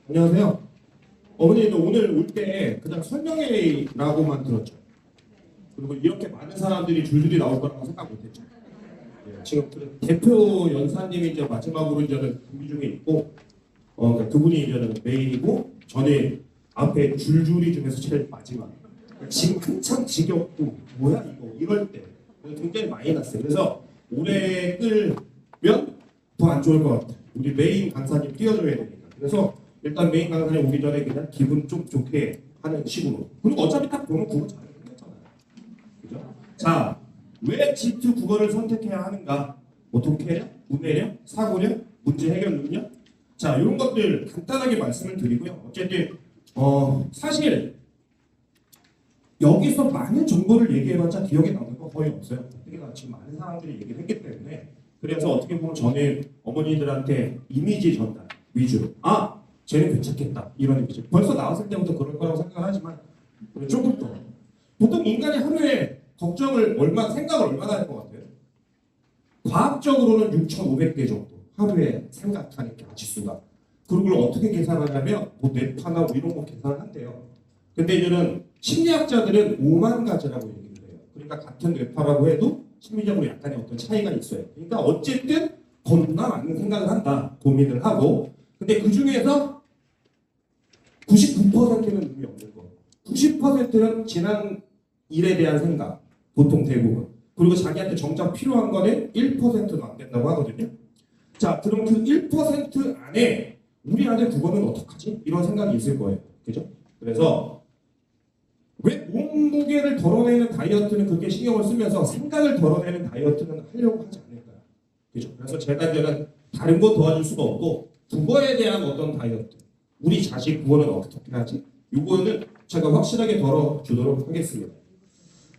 안녕하세요. 어머니도 오늘 올 때 그냥 설명회라고만 들었죠. 그리고 이렇게 많은 사람들이 줄줄이 나올 거라고 생각 못했죠. 예, 지금 그 대표 연사님이 이제 마지막으로 이제는 준비 중에 있고, 그러니까 그분이 이제는 메인이고, 저는 앞에 줄줄이 중에서 제일 마지막. 그러니까 지금 한참 지겹고 뭐야 이거 이럴 때 굉장히 많이 났어요. 그래서 오래 끌면 더 안 좋을 것 같아요. 우리 메인 강사님 뛰어줘야 되니까. 그래서 일단 메인 강사님 오기 전에 그냥 기분 좀 좋게 하는 식으로. 그리고 어차피 딱 보면 국어 잘 끝났잖아요. 그죠? 자, 왜 G2 국어를 선택해야 하는가? 뭐 독해력, 문해력, 사고력, 문제 해결 능력? 자, 이런 것들 간단하게 말씀을 드리고요. 어쨌든 사실 여기서 많은 정보를 얘기해봤자 기억에 남는 거 거의 없어요. 특히나 지금 많은 사람들이 얘기를 했기 때문에. 그래서 어떻게 보면 저는 어머니들한테 이미지 전달 위주로 쟤는 괜찮겠다 이런 이미지. 벌써 나왔을 때부터 그럴 거라고 생각하지만 조금 더. 보통 인간이 하루에 생각을 얼마나 하는 것 같아요? 과학적으로는 6,500개 정도 하루에 생각하는 가지수가. 그걸 어떻게 계산하냐면 뭐 뇌파나 뭐 이런 거 계산을 한대요. 근데 이제는 심리학자들은 5만 가지라고 얘기를 해요. 그러니까 같은 뇌파라고 해도 심리적으로 약간의 어떤 차이가 있어요. 그러니까 어쨌든 겁나 많은 생각을 한다. 고민을 하고. 근데 그 중에서 99%는 의미 없는 거. 90%는 지난 일에 대한 생각. 보통 대부분. 그리고 자기한테 정작 필요한 거는 1%도 안 된다고 하거든요. 자, 그럼 그 1% 안에 우리 아들 국어는 어떡하지? 이런 생각이 있을 거예요. 그죠? 그래서 왜 몸무게를 덜어내는 다이어트는 그렇게 신경을 쓰면서 생각을 덜어내는 다이어트는 하려고 하지 않을까요? 그죠? 그래서 제가 이제는 다른 거 도와줄 수가 없고 국어에 대한 어떤 다이어트, 우리 자식 국어는 어떻게 하지? 이거는 제가 확실하게 덜어주도록 하겠습니다.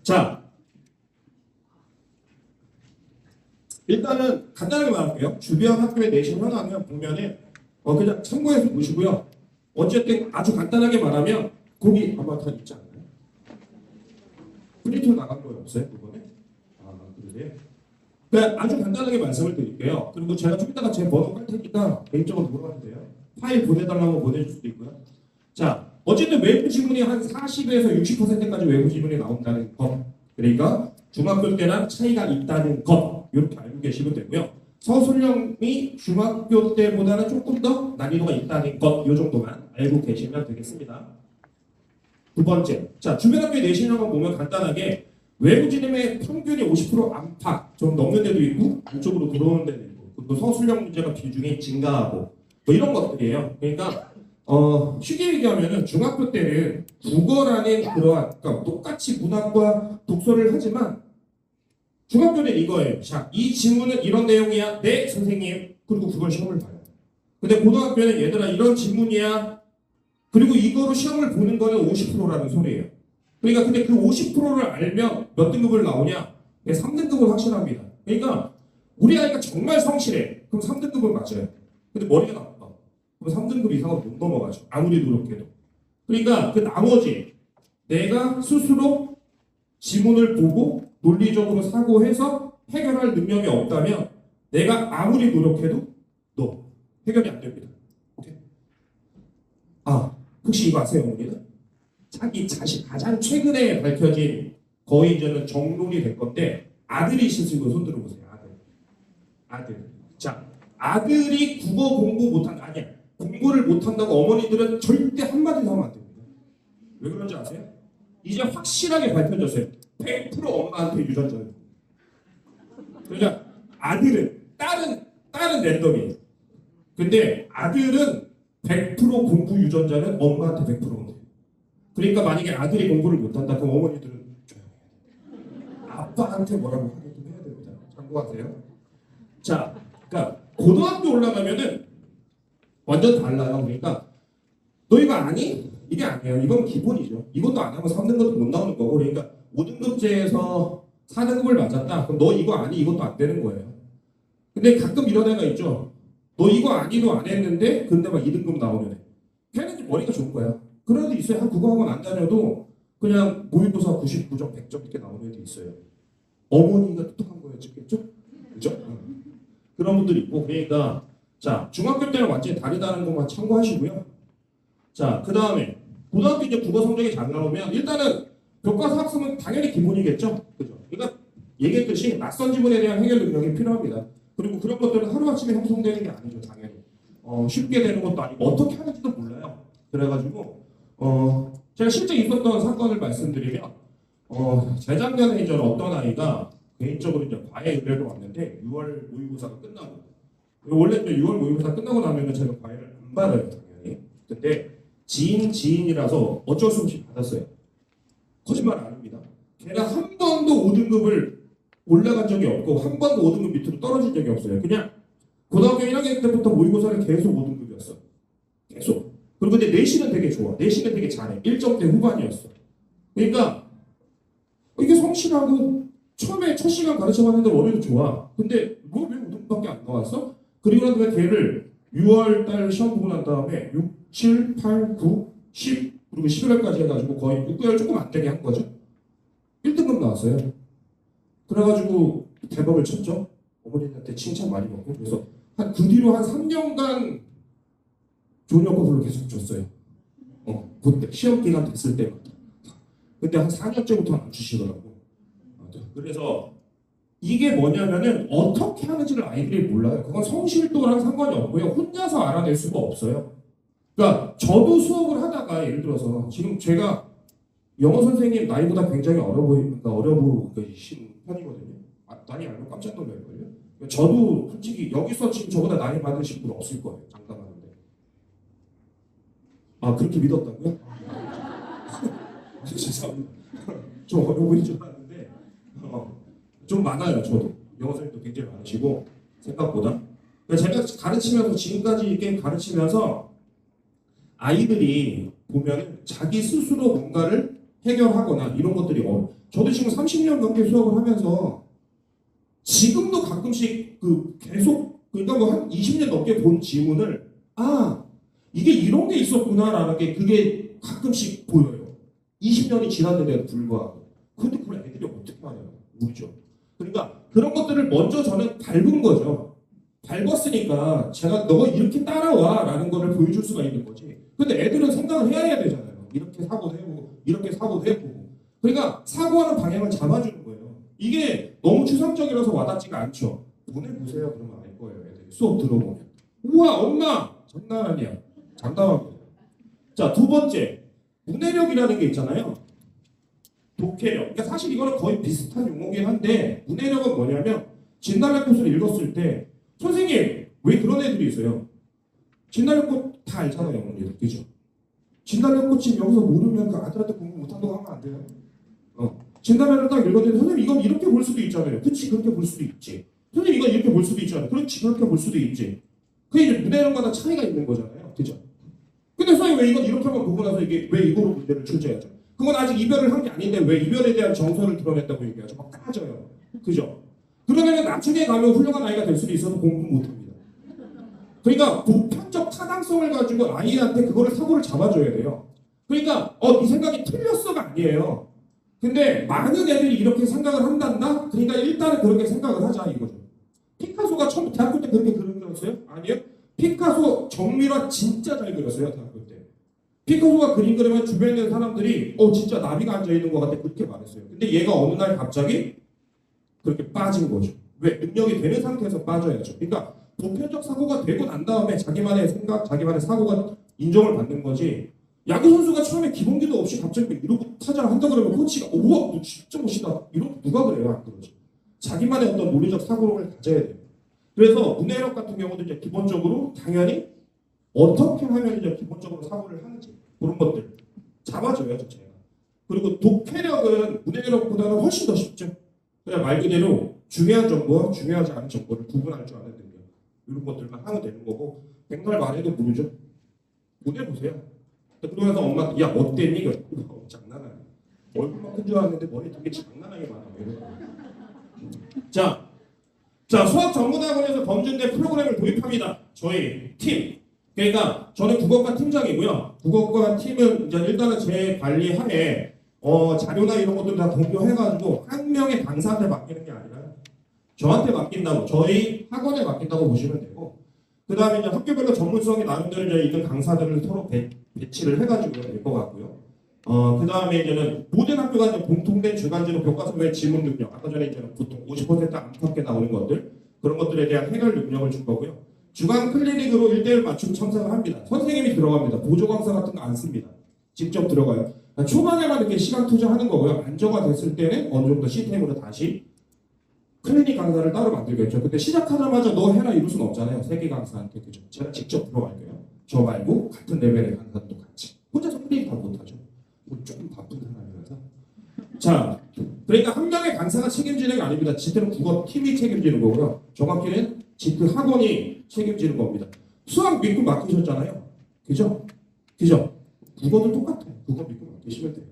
자, 일단은 간단하게 말할게요. 주변 학교의 내신 현황을 보면은 그냥 참고해서 보시고요. 어쨌든 아주 간단하게 말하면 거기 아마 다 있지 않나요? 프린트 나간 거 없어요? 그거는? 그러세요? 그러니까 아주 간단하게 말씀을 드릴게요. 그리고 제가 좀 이따가 제 번호 깔 테니까 개인적으로 물어봐도 돼요. 파일 보내달라고 보내줄 수도 있고요. 자, 어쨌든 외부 지문이 한 40에서 60%까지 외부 지문이 나온다는 것. 그러니까 중학교 때랑 차이가 있다는 것. 이렇게 알고 계시면 되고요. 서술형이 중학교 때보다는 조금 더 난이도가 있다는 것. 이 정도만 알고 계시면 되겠습니다. 두 번째, 자, 주변 학교의 내신형을 보면 간단하게 외부 지름의 평균이 50% 안팎 좀 넘는 데도 있고 안쪽으로 들어오는 데도 있고 그리고 서술형 문제가 비중이 증가하고 뭐 이런 것들이에요. 그러니까 쉽게 얘기하면은 중학교 때는 국어라는 그러니까 똑같이 문학과 독서를 하지만 중학교는 이거예요. 자, 이 지문은 이런 내용이야. 네, 선생님. 그리고 그걸 시험을 봐요. 근데 고등학교는 얘들아 이런 지문이야. 그리고 이거로 시험을 보는 거는 50%라는 소리예요. 그러니까 근데 그 50%를 알면 몇 등급을 나오냐? 3등급을 확실합니다. 그러니까 우리 아이가 정말 성실해. 그럼 3등급은 맞아요. 근데 머리가 나빠. 그럼 3등급 이상은 못 넘어가죠. 아무리 노력해도. 그러니까 그 나머지 내가 스스로 지문을 보고 논리적으로 사고해서 해결할 능력이 없다면 내가 아무리 노력해도 해결이 안 됩니다. 오케이? 혹시 이거 아세요, 어머니는? 자기 자식 가장 최근에 밝혀진 거의 이제는 정론이 될 건데 아들이 있으시고 손 들어보세요. 아들. 자, 아들이 국어 공부 못한다. 아니야. 공부를 못한다고 어머니들은 절대 한마디도 하면 안 됩니다. 왜 그런지 아세요? 이제 확실하게 밝혀졌어요. 100% 엄마한테 유전자예요. 그러니까 아들은 딸은 랜덤이에요. 근데 아들은 100% 공부 유전자는 엄마한테 100%입니다. 그러니까 만약에 아들이 공부를 못한다 그럼 어머니들은 아빠한테 뭐라고 하게끔 해야 됩니다. 참고하세요. 자, 그러니까 고등학교 올라가면은 완전 달라요. 그러니까 너 이거 아니? 이게 아니에요. 이건 기본이죠. 이것도 안 하면 3등급도 못 나오는 거고 그러니까 5등급제에서 4등급을 맞았다. 그럼 너 이거 아니? 이것도 안 되는 거예요. 근데 가끔 이런 애가 있죠. 너 이거 아니도 안 했는데 근데 막 2등급 나오는 애. 걔는 머리가 좋은 거야. 그런 애도 있어요. 한 국어학원 안 다녀도 그냥 모의고사 99점, 100점 이렇게 나오는 애도 있어요. 어머니가 똑똑한 거였겠죠? 그죠? 그런 분들이 있고 그러니까 자 중학교 때는 완전히 다르다는 것만 참고하시고요. 자, 그 다음에 고등학교 이제 국어 성적이 잘 나오면 일단은 교과서 학습은 당연히 기본이겠죠. 그죠? 그러니까 얘기했듯이 낯선 지문에 대한 해결 능력이 필요합니다. 그리고 그런 것들은 하루아침에 형성되는 게 아니죠, 당연히. 쉽게 되는 것도 아니고 어떻게 하는지도 몰라요. 그래가지고 제가 실제 있었던 사건을 말씀드리면 재작년에 이제 어떤 아이가 개인적으로 이제 과외 의뢰로 왔는데 6월 모의고사가 끝나고 원래 이제 6월 모의고사 끝나고 나면은 제가 과외를 안 받아요, 당연히. 근데 지인이라서 어쩔 수 없이 받았어요. 거짓말 안 합니다. 걔는 한 번도 5등급을 올라간 적이 없고 한 번도 5등급 밑으로 떨어진 적이 없어요. 그냥 고등학교 1학년 때부터 모의고사를 계속 5등급이었어. 계속. 그리고 근데 내신은 되게 좋아. 내신은 되게 잘해. 1점대 후반이었어. 그러니까 이게 성실하고 처음에 첫 시간 가르쳐봤는데 머리도 좋아. 근데 뭐 왜 5등급밖에 안 나왔어? 그리고 나서 걔를 6월달 시험 보고 난 다음에 6, 7, 8, 9, 10 그리고 11월까지 해가지고 거의 6, 9월 조금 안 되게 한 거죠. 1등급 나왔어요. 그래가지고 대박을 쳤죠. 어머니한테 칭찬 많이 받고 그래서 그 뒤로 한 3년간 조니어커플로 계속 줬어요. 그때 시험 기간 됐을 때마다. 근데 한 4년째부터 안 주시더라고. 그래서 이게 뭐냐면은 어떻게 하는지를 아이들이 몰라요. 그건 성실도랑 상관이 없고요. 혼자서 알아낼 수가 없어요. 그러니까 저도 수업을 하다가 예를 들어서 지금 제가 영어 선생님 나이보다 굉장히 어려 보이신 편이거든요. 많이 알면 깜짝 놀랄걸요. 저도 솔직히 여기서 지금 저보다 나이 많으신 분 없을 거예요. 장담하는데. 그렇게 믿었다고요? 죄송합니다. 좀 어려 보이는 줄 알았는데 좀 많아요. 저도 영어 선생님도 굉장히 많으시고 생각보다. 제가 가르치면서 지금까지 게임 가르치면서 아이들이 보면 자기 스스로 뭔가를 해결하거나 이런 것들이 저도 지금 30년 넘게 수업을 하면서 지금도 가끔씩 계속 그러니까 뭐 한 20년 넘게 본 지문을 이게 이런 게 있었구나라는 게 그게 가끔씩 보여요. 20년이 지났는데도 불구하고. 근데 그걸 애들이 어떻게 하냐고 모르죠. 그러니까 그런 것들을 먼저 저는 밟은 거죠. 밟았으니까 제가 너 이렇게 따라와 라는 거를 보여줄 수가 있는 거지. 근데 애들은 생각을 해야 되잖아요. 이렇게 사고도 해보고 이렇게 사고도 해보고. 그러니까 사고하는 방향을 잡아주는 거예요. 이게 너무 추상적이라서 와닿지가 않죠. 보내보세요. 그러면 알 거예요. 애들이 수업 들어보면. 우와 엄마! 장난 아니야. 장담합니다. 자, 두 번째. 문해력이라는 게 있잖아요. 독해력. 그러니까 사실 이거는 거의 비슷한 용어긴 한데 문해력은 뭐냐면 진달래꽃을 읽었을 때 선생님 왜 그런 애들이 있어요? 진달래꽃 다 알잖아요. 어머니들. 그죠? 진달래꽃이 여기서 모르면 그 아들한테 공부 못한다고 하면 안 돼요. 진달래를 딱 읽었는데 선생님 이건 이렇게 볼 수도 있잖아요. 그렇지 그렇게 볼 수도 있지. 선생님 이건 이렇게 볼 수도 있잖아요. 그렇지 그렇게 볼 수도 있지. 그게 이제 문해력마다 차이가 있는 거잖아요. 그죠? 근데 선생님 왜 이건 이렇게만 보고 나서 이게 왜 이거로 문제를 출제하죠? 그건 아직 이별을 한 게 아닌데 왜 이별에 대한 정서를 드러냈다고 얘기하죠? 막 따져요. 그죠? 그러면 나중에 가면 훌륭한 아이가 될 수도 있어서 공부 못합니다. 그러니까 보편적 타당성을 가지고 아이한테 그거를 사고를 잡아줘야 돼요. 그러니까 이 생각이 틀렸어가 아니에요. 근데 많은 애들이 이렇게 생각을 한단다? 그러니까 일단은 그렇게 생각을 하자 이거죠. 피카소가 처음 대학교 때 그렇게 그렸어요? 아니요. 피카소 정밀화 진짜 잘 그렸어요. 대학교 때. 피카소가 그림 그리면 주변에 있는 사람들이 진짜 나비가 앉아있는 것 같아 그렇게 말했어요. 근데 얘가 어느 날 갑자기 그렇게 빠진 거죠. 왜? 능력이 되는 상태에서 빠져야죠. 그러니까 보편적 사고가 되고 난 다음에 자기만의 생각, 자기만의 사고가 인정을 받는 거지. 야구 선수가 처음에 기본기도 없이 갑자기 이러고 타자를 한다 그러면 코치가 우와 너 진짜 멋있다 이러고 누가 그래요? 안 그러지. 자기만의 어떤 논리적 사고를 가져야 돼요. 그래서 문해력 같은 경우도 이제 기본적으로 당연히 어떻게 하면 이제 기본적으로 사고를 하는지 그런 것들 잡아줘야죠 제가. 그리고 독해력은 문해력보다는 훨씬 더 쉽죠. 그냥 말 그대로 중요한 정보와 중요하지 않은 정보를 구분할 줄 아는 능력 이런 것들만 하면 되는 거고 백날 말해도 모르죠. 보내보세요. 그러면서 엄마한테 야 어땠니? 장난 아니야. 얼굴만 큰 줄 알았는데 머리 되게 장난하게 많아. 자 수학 전문학원에서 범준대 프로그램을 도입합니다. 저희 팀. 그러니까 저는 국어과 팀장이고요. 국어과 팀은 이제 일단은 제 관리하에 자료나 이런 것들 다 공유해가지고 한 명의 강사한테 맡기는 게 아니라 저한테 맡긴다고 저희 학원에 맡긴다고 보시면 되고 그 다음에 이제 학교별로 전문성이 나름대로 이제 있는 강사들을 서로 배치를 해가지고 될 것 같고요. 그 다음에 이제는 모든 학교가 이제 공통된 주간제로 교과서의 지문 능력, 아까 전에 이제는 보통 50% 안팎에 나오는 것들, 그런 것들에 대한 해결 능력을 줄 거고요. 주간 클리닉으로 1대1 맞춤 참석을 합니다. 선생님이 들어갑니다. 보조 강사 같은 거 안 씁니다. 직접 들어가요. 초반에만 이렇게 시간 투자하는 거고요. 안정화 됐을 때는 어느 정도 시스템으로 다시 클리닉 강사를 따로 만들겠죠. 근데 시작하자마자 너 해라 이럴 수는 없잖아요. 세계 강사한테. 그죠? 제가 직접 들어갈게요. 저 말고 같은 레벨의 강사도 같이. 혼자서 클리닉 다 못하죠. 조금 바쁜 사람이라서. 자, 그러니까 한 명의 강사가 책임지는 게 아닙니다. 지트는 국어 팀이 책임지는 거고요. 정확히는 지트 학원이 책임지는 겁니다. 수학 믿고 맡기셨잖아요. 그죠? 그죠? 국어도 똑같아요. 국어 믿고 맡기시면 돼요.